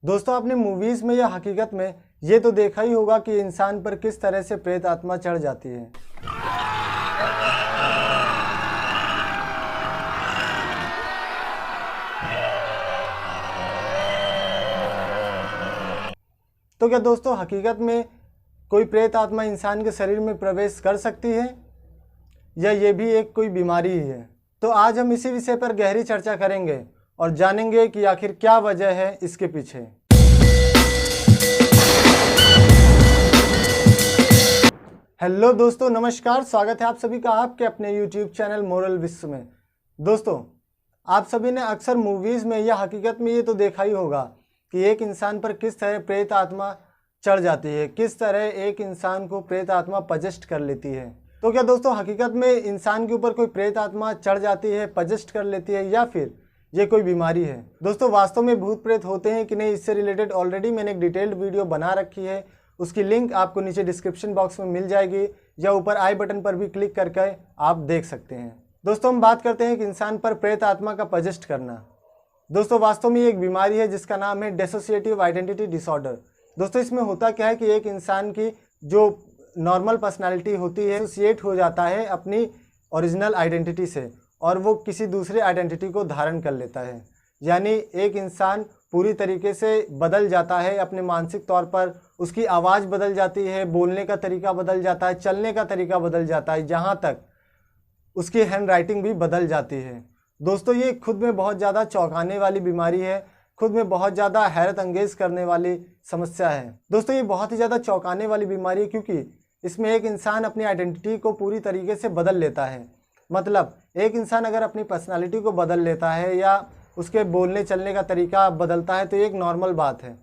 दोस्तों आपने मूवीज में या हकीकत में ये तो देखा ही होगा कि इंसान पर किस तरह से प्रेत आत्मा चढ़ जाती है। तो क्या दोस्तों हकीकत में कोई प्रेत आत्मा इंसान के शरीर में प्रवेश कर सकती है या ये भी एक कोई बीमारी ही है? तो आज हम इसी विषय पर गहरी चर्चा करेंगे और जानेंगे कि आखिर क्या वजह है इसके पीछे। हेलो दोस्तों, नमस्कार। स्वागत है आप सभी का आपके अपने YouTube चैनल मोरल विश्व में। दोस्तों आप सभी ने अक्सर मूवीज़ में या हकीकत में ये तो देखा ही होगा कि एक इंसान पर किस तरह प्रेत आत्मा चढ़ जाती है, किस तरह एक इंसान को प्रेत आत्मा पजेस्ट कर लेती है। तो क्या दोस्तों हकीकत में इंसान के ऊपर कोई प्रेत आत्मा चढ़ जाती है, पजेस्ट कर लेती है, या फिर ये कोई बीमारी है? दोस्तों वास्तव में भूत प्रेत होते हैं कि नहीं, इससे रिलेटेड ऑलरेडी मैंने एक डिटेल्ड वीडियो बना रखी है। उसकी लिंक आपको नीचे डिस्क्रिप्शन बॉक्स में मिल जाएगी या ऊपर आई बटन पर भी क्लिक करके आप देख सकते हैं। दोस्तों हम बात करते हैं कि इंसान पर प्रेत आत्मा का पजेस्ट करना। दोस्तों वास्तव में ये एक बीमारी है जिसका नाम है डिसोसिएटिव आइडेंटिटी डिसऑर्डर। दोस्तों इसमें होता क्या है कि एक इंसान की जो नॉर्मल पर्सनालिटी होती है एसोसिएट हो जाता है अपनी ओरिजिनल आइडेंटिटी से और वो किसी दूसरे आइडेंटिटी को धारण कर लेता है। यानी एक इंसान पूरी तरीके से बदल जाता है अपने मानसिक तौर पर। उसकी आवाज़ बदल जाती है, बोलने का तरीका बदल जाता है, चलने का तरीका बदल जाता है, जहाँ तक उसकी हैंड राइटिंग भी बदल जाती है। दोस्तों ये खुद में बहुत ज़्यादा चौंकाने वाली बीमारी है, खुद में बहुत ज़्यादा हैरत अंगेज करने वाली समस्या है। दोस्तों ये बहुत ही ज़्यादा चौंकाने वाली बीमारी है क्योंकि इसमें एक इंसान अपनी आइडेंटिटी को पूरी तरीके से बदल लेता है। मतलब एक इंसान अगर अपनी पर्सनालिटी को बदल लेता है या उसके बोलने चलने का तरीका बदलता है तो ये एक नॉर्मल बात है,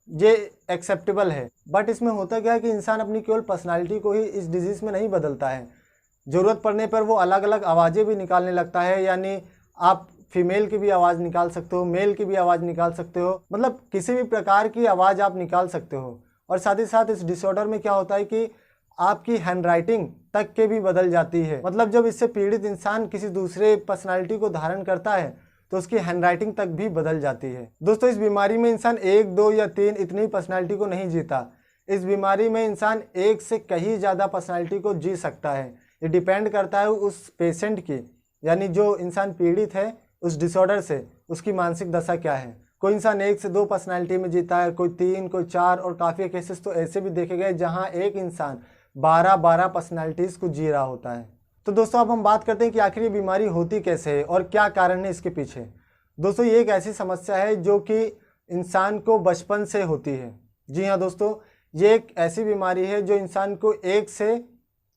ये एक्सेप्टेबल है। बट इसमें होता क्या है कि इंसान अपनी केवल पर्सनालिटी को ही इस डिजीज़ में नहीं बदलता है, ज़रूरत पड़ने पर वो अलग अलग आवाज़ें भी निकालने लगता है। यानी आप फीमेल की भी आवाज़ निकाल सकते हो, मेल की भी आवाज़ निकाल सकते हो, मतलब किसी भी प्रकार की आवाज़ आप निकाल सकते हो। और साथ ही साथ इस डिसऑर्डर में क्या होता है कि आपकी हैंड राइटिंग तक के भी बदल जाती है। मतलब जब इससे पीड़ित इंसान किसी दूसरे पर्सनालिटी को धारण करता है तो उसकी हैंड राइटिंग तक भी बदल जाती है। दोस्तों इस बीमारी में इंसान 1, 2 या 3 इतनी पर्सनालिटी को नहीं जीता। इस बीमारी में इंसान एक से कहीं ज़्यादा पर्सनालिटी को जी सकता है। ये डिपेंड करता है उस पेशेंट की, यानी जो इंसान पीड़ित है उस डिसऑर्डर से, उसकी मानसिक दशा क्या है। कोई इंसान 1 से 2 पर्सनालिटी में जीता है, कोई 3, कोई 4 और काफ़ी केसेस तो ऐसे भी देखे गए जहाँ एक इंसान 12 पर्सनालिटीज़ को जी रहा होता है। तो दोस्तों अब हम बात करते हैं कि आखिर ये बीमारी होती कैसे है और क्या कारण है इसके पीछे। दोस्तों ये एक ऐसी समस्या है जो कि इंसान को बचपन से होती है। जी हाँ दोस्तों, ये एक ऐसी बीमारी है जो इंसान को 1 से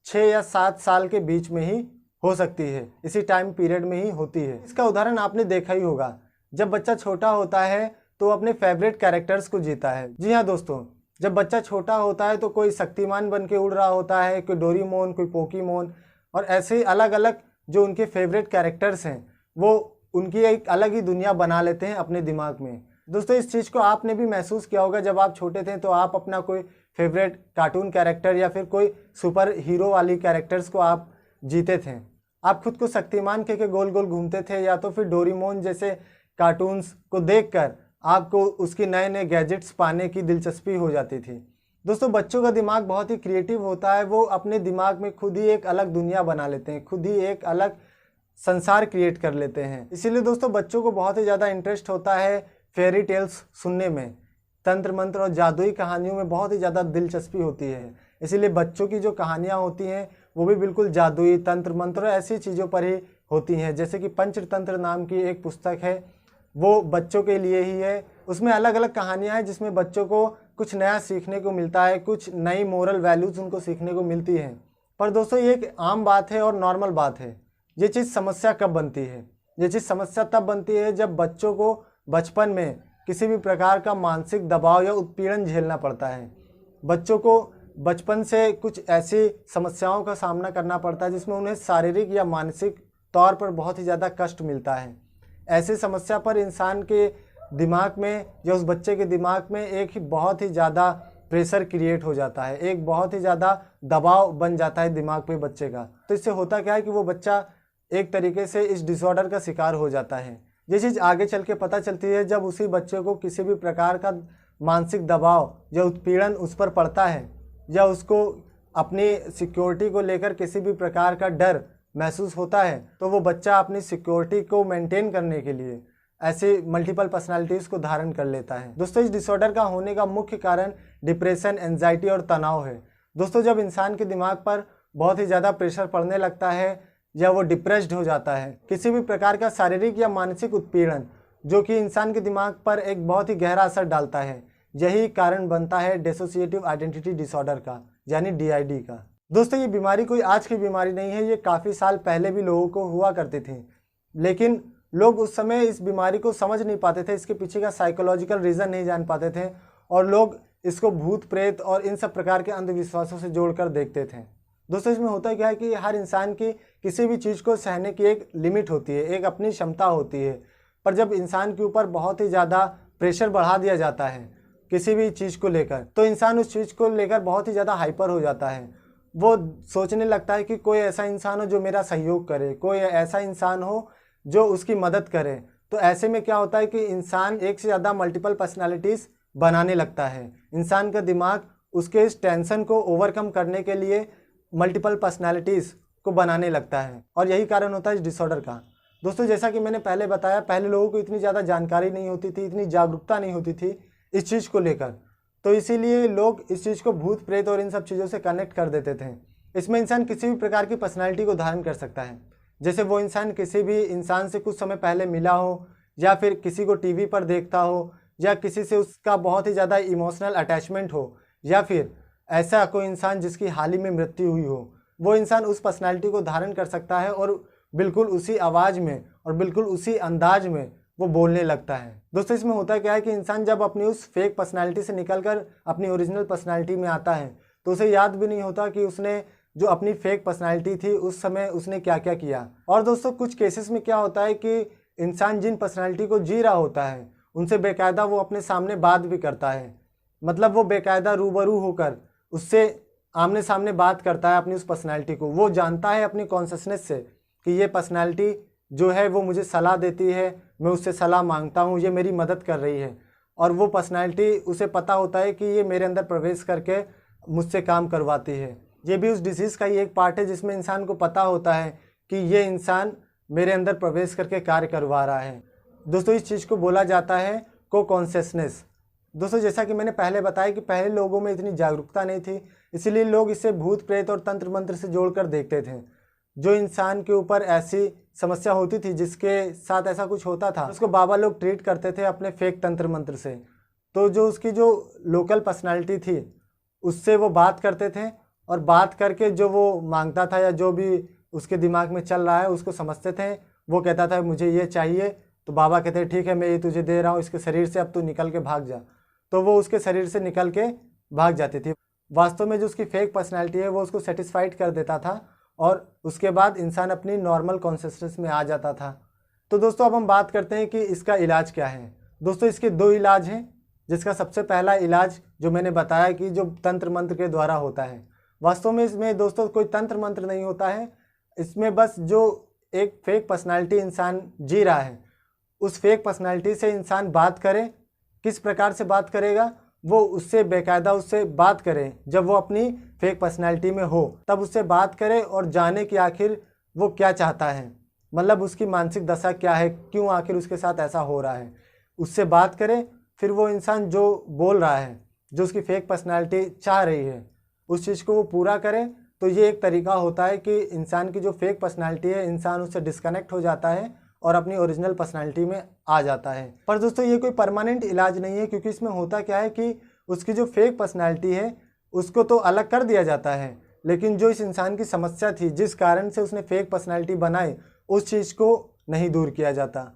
6 या 7 साल के बीच में ही हो सकती है, इसी टाइम पीरियड में ही होती है। इसका उदाहरण आपने देखा ही होगा, जब बच्चा छोटा होता है तो अपने फेवरेट कैरेक्टर्स को जीता है। जी हाँ दोस्तों, जब बच्चा छोटा होता है तो कोई शक्तिमान बन के उड़ रहा होता है, कोई डोरीमोन, कोई पोकीमोन, और ऐसे ही अलग अलग जो उनके फेवरेट कैरेक्टर्स हैं वो उनकी एक अलग ही दुनिया बना लेते हैं अपने दिमाग में। दोस्तों इस चीज़ को आपने भी महसूस किया होगा, जब आप छोटे थे तो आप अपना कोई फेवरेट कार्टून कैरेक्टर या फिर कोई सुपर हीरो वाली कैरेक्टर्स को आप जीते थे। आप खुद को शक्तिमान के गोल गोल घूमते थे या तो फिर डोरीमोन जैसे कार्टून्स को देखकर आपको उसके नए नए गैजेट्स पाने की दिलचस्पी हो जाती थी। दोस्तों बच्चों का दिमाग बहुत ही क्रिएटिव होता है, वो अपने दिमाग में खुद ही एक अलग दुनिया बना लेते हैं, खुद ही एक अलग संसार क्रिएट कर लेते हैं। इसीलिए दोस्तों बच्चों को बहुत ही ज़्यादा इंटरेस्ट होता है फेरी टेल्स सुनने में, तंत्र मंत्र और जादुई कहानियों में बहुत ही ज़्यादा दिलचस्पी होती है। इसीलिए बच्चों की जो कहानियाँ होती हैं वो भी बिल्कुल जादुई, तंत्र मंत्र ऐसी चीज़ों पर ही होती हैं। जैसे कि पंचतंत्र नाम की एक पुस्तक है, वो बच्चों के लिए ही है। उसमें अलग अलग कहानियाँ हैं जिसमें बच्चों को कुछ नया सीखने को मिलता है, कुछ नई मोरल वैल्यूज़ उनको सीखने को मिलती हैं। पर दोस्तों ये एक आम बात है और नॉर्मल बात है। ये चीज़ समस्या कब बनती है? ये चीज़ समस्या तब बनती है जब बच्चों को बचपन में किसी भी प्रकार का मानसिक दबाव या उत्पीड़न झेलना पड़ता है। बच्चों को बचपन से कुछ ऐसी समस्याओं का सामना करना पड़ता है जिसमें उन्हें शारीरिक या मानसिक तौर पर बहुत ही ज़्यादा कष्ट मिलता है। ऐसी समस्या पर इंसान के दिमाग में या उस बच्चे के दिमाग में एक ही बहुत ही ज़्यादा प्रेशर क्रिएट हो जाता है, एक बहुत ही ज़्यादा दबाव बन जाता है दिमाग पे बच्चे का। तो इससे होता क्या है कि वो बच्चा एक तरीके से इस डिसऑर्डर का शिकार हो जाता है। ये चीज़ आगे चल के पता चलती है जब उसी बच्चे को किसी भी प्रकार का मानसिक दबाव या उत्पीड़न उस पर पड़ता है, या उसको अपनी सिक्योरिटी को लेकर किसी भी प्रकार का डर महसूस होता है, तो वो बच्चा अपनी सिक्योरिटी को मेंटेन करने के लिए ऐसे मल्टीपल पर्सनालिटीज़ को धारण कर लेता है। दोस्तों, इस डिसऑर्डर का होने का मुख्य कारण डिप्रेशन, एंजाइटी और तनाव है। दोस्तों, जब इंसान के दिमाग पर बहुत ही ज़्यादा प्रेशर पड़ने लगता है या वो डिप्रेस्ड हो जाता है, किसी भी प्रकार का शारीरिक या मानसिक उत्पीड़न जो कि इंसान के दिमाग पर एक बहुत ही गहरा असर डालता है, यही कारण बनता है डिसोसिएटिव आइडेंटिटी डिसऑर्डर का, यानी DID का। दोस्तों, ये बीमारी कोई आज की बीमारी नहीं है, ये काफ़ी साल पहले भी लोगों को हुआ करती थी, लेकिन लोग उस समय इस बीमारी को समझ नहीं पाते थे, इसके पीछे का साइकोलॉजिकल रीज़न नहीं जान पाते थे, और लोग इसको भूत प्रेत और इन सब प्रकार के अंधविश्वासों से जोड़कर देखते थे। दोस्तों, इसमें होता क्या है कि हर इंसान की किसी भी चीज़ को सहने की एक लिमिट होती है, एक अपनी क्षमता होती है, पर जब इंसान के ऊपर बहुत ही ज़्यादा प्रेशर बढ़ा दिया जाता है किसी भी चीज़ को लेकर, तो इंसान उस चीज़ को लेकर बहुत ही ज़्यादा हाइपर हो जाता है। वो सोचने लगता है कि कोई ऐसा इंसान हो जो मेरा सहयोग करे, कोई ऐसा इंसान हो जो उसकी मदद करे। तो ऐसे में क्या होता है कि इंसान एक से ज़्यादा मल्टीपल पर्सनालिटीज़ बनाने लगता है। इंसान का दिमाग उसके इस टेंशन को ओवरकम करने के लिए मल्टीपल पर्सनालिटीज़ को बनाने लगता है, और यही कारण होता है इस डिसऑर्डर का। दोस्तों, जैसा कि मैंने पहले बताया, पहले लोगों को इतनी ज़्यादा जानकारी नहीं होती थी, इतनी जागरूकता नहीं होती थी इस चीज़ को लेकर, तो इसीलिए लोग इस चीज़ को भूत प्रेत और इन सब चीज़ों से कनेक्ट कर देते थे। इसमें इंसान किसी भी प्रकार की पर्सनालिटी को धारण कर सकता है, जैसे वो इंसान किसी भी इंसान से कुछ समय पहले मिला हो, या फिर किसी को टीवी पर देखता हो, या किसी से उसका बहुत ही ज़्यादा इमोशनल अटैचमेंट हो, या फिर ऐसा कोई इंसान जिसकी हाल ही में मृत्यु हुई हो, वो इंसान उस पर्सनालिटी को धारण कर सकता है और बिल्कुल उसी आवाज़ में और बिल्कुल उसी अंदाज में वो बोलने लगता है। दोस्तों, इसमें होता क्या है कि इंसान जब अपनी उस फेक पर्सनालिटी से निकलकर अपनी ओरिजिनल पर्सनालिटी में आता है, तो उसे याद भी नहीं होता कि उसने जो अपनी फेक पर्सनालिटी थी उस समय उसने क्या क्या किया। और दोस्तों, कुछ केसेस में क्या होता है कि इंसान जिन पर्सनालिटी को जी रहा होता है उनसे बेकायदा वो अपने सामने बात भी करता है, मतलब वो बेकायदा रूबरू होकर उससे आमने सामने बात करता है अपनी उस पर्सनालिटी को। वो जानता है अपनी कॉन्शसनेस से कि ये पर्सनालिटी जो है वो मुझे सलाह देती है, मैं उससे सलाह मांगता हूँ, ये मेरी मदद कर रही है, और वो पर्सनालिटी उसे पता होता है कि ये मेरे अंदर प्रवेश करके मुझसे काम करवाती है। ये भी उस डिजीज़ का ही एक पार्ट है जिसमें इंसान को पता होता है कि ये इंसान मेरे अंदर प्रवेश करके कार्य करवा रहा है। दोस्तों, इस चीज़ को बोला जाता है को कॉन्शियसनेस। दोस्तों, जैसा कि मैंने पहले बताया कि पहले लोगों में इतनी जागरूकता नहीं थी, इसीलिए लोग इसे भूत प्रेत और तंत्र मंत्र से जोड़कर देखते थे। जो इंसान के ऊपर ऐसी समस्या होती थी, जिसके साथ ऐसा कुछ होता था, उसको बाबा लोग ट्रीट करते थे अपने फेक तंत्र मंत्र से। तो जो उसकी जो लोकल पर्सनालिटी थी उससे वो बात करते थे, और बात करके जो वो मांगता था या जो भी उसके दिमाग में चल रहा है उसको समझते थे। वो कहता था मुझे ये चाहिए, तो बाबा कहते ठीक है, मैं ये तुझे दे रहा हूँ, इसके शरीर से अब तू निकल के भाग जा। तो वो उसके शरीर से निकल के भाग जाती थी। वास्तव में जो उसकी फेक पर्सनालिटी है वो उसको सेटिस्फाइड कर देता था, और उसके बाद इंसान अपनी नॉर्मल कॉन्शियसनेस में आ जाता था। तो दोस्तों, अब हम बात करते हैं कि इसका इलाज क्या है। दोस्तों, इसके 2 इलाज हैं, जिसका सबसे पहला इलाज जो मैंने बताया कि जो तंत्र मंत्र के द्वारा होता है। वास्तव में इसमें दोस्तों कोई तंत्र मंत्र नहीं होता है, इसमें बस जो एक फेक पर्सनालिटी इंसान जी रहा है, उस फेक पर्सनालिटी से इंसान बात करे। किस प्रकार से बात करेगा? वो उससे बेकायदा उससे बात करे, जब वो अपनी फेक पर्सनालिटी में हो तब उससे बात करे और जाने कि आखिर वो क्या चाहता है, मतलब उसकी मानसिक दशा क्या है, क्यों आखिर उसके साथ ऐसा हो रहा है। उससे बात करे, फिर वो इंसान जो बोल रहा है, जो उसकी फेक पर्सनालिटी चाह रही है, उस चीज़ को वो पूरा करे। तो ये एक तरीका होता है कि इंसान की जो फेक पर्सनालिटी है, इंसान उससे डिस्कनेक्ट हो जाता है और अपनी ओरिजिनल पर्सनालिटी में आ जाता है। पर दोस्तों, ये कोई परमानेंट इलाज नहीं है, क्योंकि इसमें होता क्या है कि उसकी जो फेक पर्सनालिटी है उसको तो अलग कर दिया जाता है, लेकिन जो इस इंसान की समस्या थी, जिस कारण से उसने फेक पर्सनालिटी बनाई, उस चीज़ को नहीं दूर किया जाता।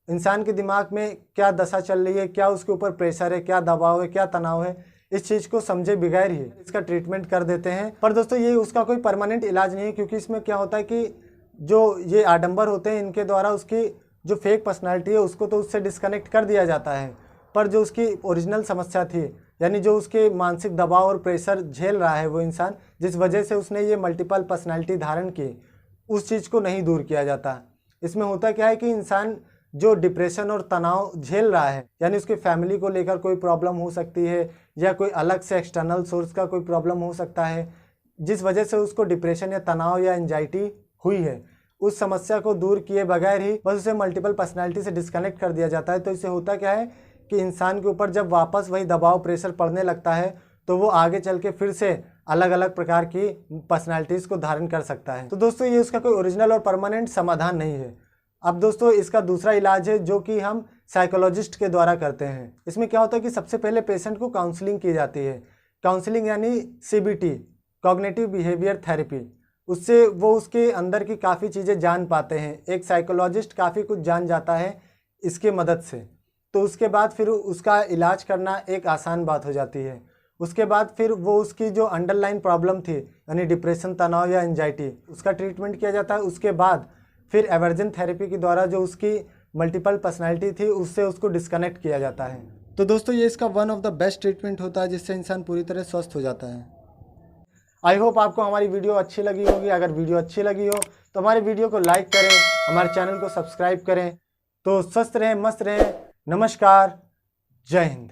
इंसान के दिमाग में क्या दशा चल रही है, क्या उसके ऊपर प्रेशर है, क्या दबाव है, क्या तनाव है, इस चीज़ को समझे बगैर ही इसका ट्रीटमेंट कर देते हैं। पर दोस्तों, ये उसका कोई परमानेंट इलाज नहीं है, क्योंकि इसमें क्या होता है कि जो ये आडंबर होते हैं, इनके द्वारा उसकी जो फेक पर्सनालिटी है उसको तो उससे डिस्कनेक्ट कर दिया जाता है, पर जो उसकी ओरिजिनल समस्या थी, यानी जो उसके मानसिक दबाव और प्रेशर झेल रहा है वो इंसान, जिस वजह से उसने ये मल्टीपल पर्सनालिटी धारण की, उस चीज़ को नहीं दूर किया जाता। इसमें होता क्या है कि इंसान जो डिप्रेशन और तनाव झेल रहा है, यानी उसकी फैमिली को लेकर कोई प्रॉब्लम हो सकती है या कोई अलग से एक्सटर्नल सोर्स का कोई प्रॉब्लम हो सकता है जिस वजह से उसको डिप्रेशन या तनाव या एंजाइटी हुई है, उस समस्या को दूर किए बगैर ही बस उसे मल्टीपल पर्सनैलिटी से डिस्कनेक्ट कर दिया जाता है। तो इससे होता क्या है कि इंसान के ऊपर जब वापस वही दबाव प्रेशर पड़ने लगता है तो वो आगे चल के फिर से अलग अलग प्रकार की पर्सनैलिटीज़ को धारण कर सकता है। तो दोस्तों ये उसका कोई ओरिजिनल और परमानेंट समाधान नहीं है। अब दोस्तों इसका दूसरा इलाज है जो कि हम साइकोलॉजिस्ट के द्वारा करते हैं। इसमें क्या होता है कि सबसे पहले पेशेंट को काउंसलिंग की जाती है। काउंसलिंग यानी CBT, कॉग्निटिव बिहेवियर थेरेपी। उससे वो उसके अंदर की काफ़ी चीज़ें जान पाते हैं। एक साइकोलॉजिस्ट काफ़ी कुछ जान जाता है इसके मदद से। तो उसके बाद फिर उसका इलाज करना एक आसान बात हो जाती है। उसके बाद फिर वो उसकी जो अंडरलाइन प्रॉब्लम थी यानी डिप्रेशन, तनाव या एंजाइटी, उसका ट्रीटमेंट किया जाता है। उसके बाद फिर एवर्जन थेरेपी के द्वारा जो उसकी मल्टीपल पर्सनैलिटी थी उससे उसको डिस्कनेक्ट किया जाता है। तो दोस्तों ये इसका one of the best treatment होता है जिससे इंसान पूरी तरह स्वस्थ हो जाता है। आई होप आपको हमारी वीडियो अच्छी लगी होगी। अगर वीडियो अच्छी लगी हो तो हमारे वीडियो को लाइक करें, हमारे चैनल को सब्सक्राइब करें। तो स्वस्थ रहें, मस्त रहें। नमस्कार, जय हिंद।